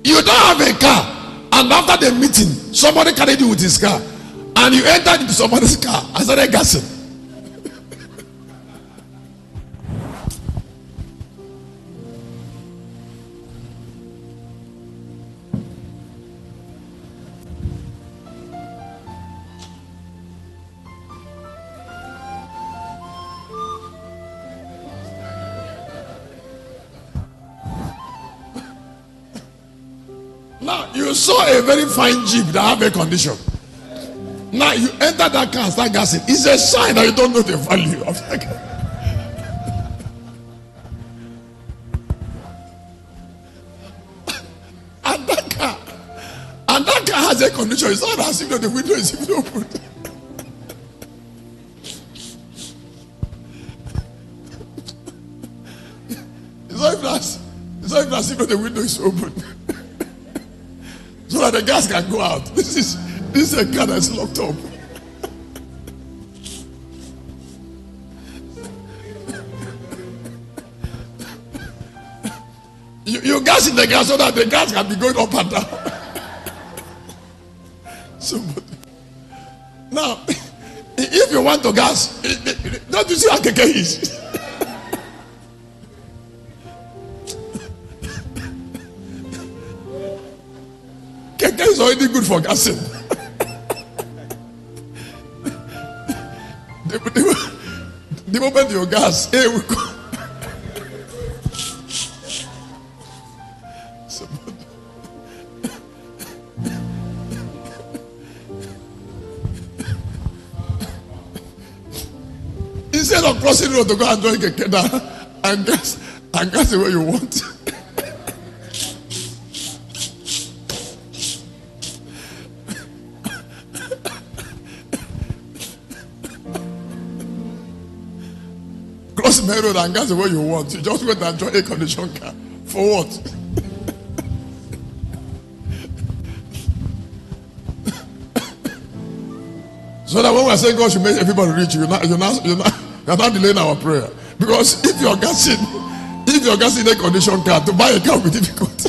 You don't have a car, and after the meeting, somebody carried you with his car, and you entered into somebody's car and started gassing. Now, you saw a very fine Jeep that have air condition. Now, you enter that car and start gassing. It's a sign that you don't know the value of that car. And that car has air condition. It's not as if the window is even open. It's not even as if the window is open. So that the gas can go out. This is a car that's locked up. You gas in the gas so that the gas can be going up and down. Now, if you want to gas, don't you see how keke is? Keke is already good for gassing. The moment you gas, here we go. Instead of crossing the road to go and join keke now and gas the way you want. Cross the road and gas the way you want. You just went and join a condition car. For what? So that when we are saying God should make everybody rich, you're not delaying our prayer. Because if you're gassing a condition car, to buy a car will be difficult.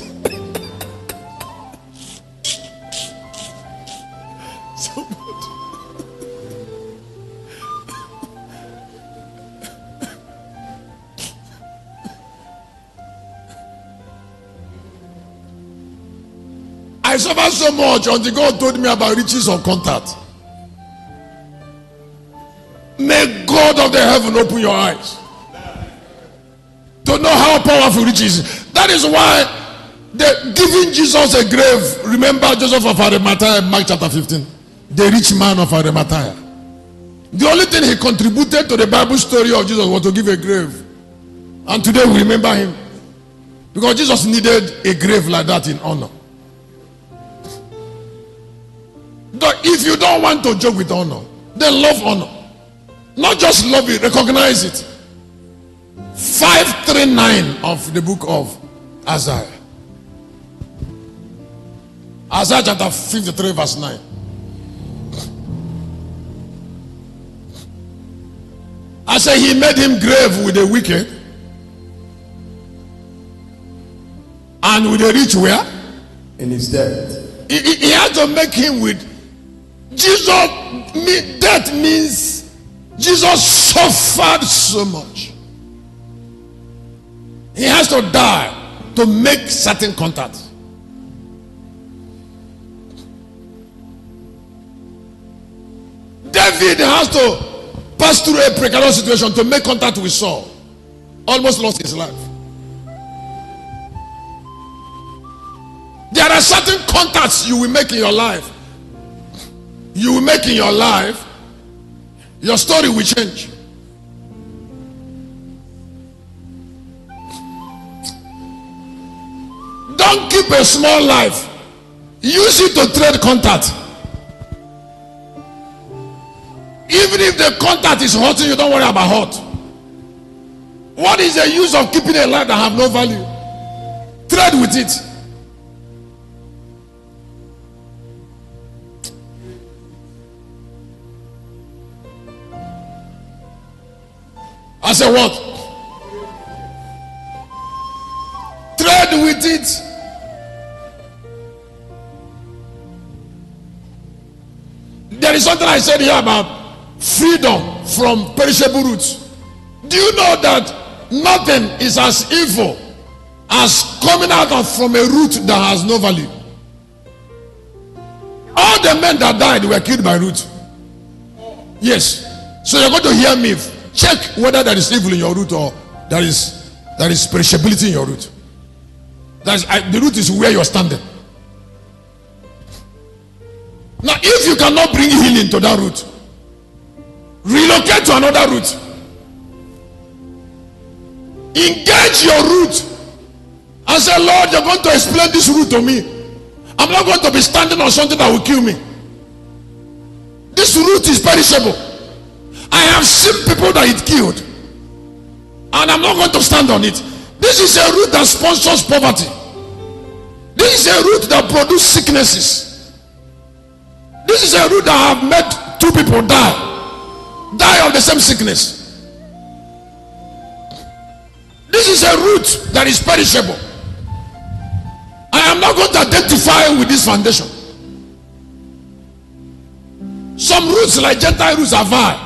So good. I suffered so much until God told me about riches of contact. May God of the heaven open your eyes to know how powerful riches is. That is why they're giving Jesus a grave. Remember Joseph of Arimathea in Mark chapter 15, the rich man of Arimathea. The only thing he contributed to the Bible story of Jesus was to give a grave, and today we remember him because Jesus needed a grave like that in honor. If you don't want to joke with honor, then love honor. Not just love it, recognize it. 539 of the book of Isaiah. Isaiah chapter 53 verse 9. I say he made him grave with the wicked and with the rich where? In his death. He had to make him with Jesus. Death means Jesus suffered so much. He has to die to make certain contact. David has to pass through a precarious situation to make contact with Saul. Almost lost his life. There are certain contacts you will make in your life. You will make in your life. Your story will change. Don't keep a small life. Use it to trade contact. Even if the contact is hurting you, don't worry about hurt. What is the use of keeping a life that have no value? Trade with it. I said what? Trade with it. There is something I said here about freedom from perishable roots. Do you know that nothing is as evil as coming out from a root that has no value? All the men that died were killed by root. Yes. So you're going to hear me. Check whether there is evil in your root or there is perishability in your root. The root is where you're standing. Now, if you cannot bring healing to that root, relocate to another root. Engage your root and say, Lord, you're going to explain this root to me. I'm not going to be standing on something that will kill me. This root is perishable. I have seen people that it killed, and I'm not going to stand on it. This is a root that sponsors poverty. This is a root that produces sicknesses. This is a root that have made two people die of the same sickness. This is a root that is perishable. I am not going to identify with this foundation. Some roots, like Gentile roots, are vile.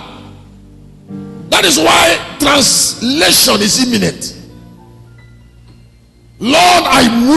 That is why translation is imminent. Lord, I move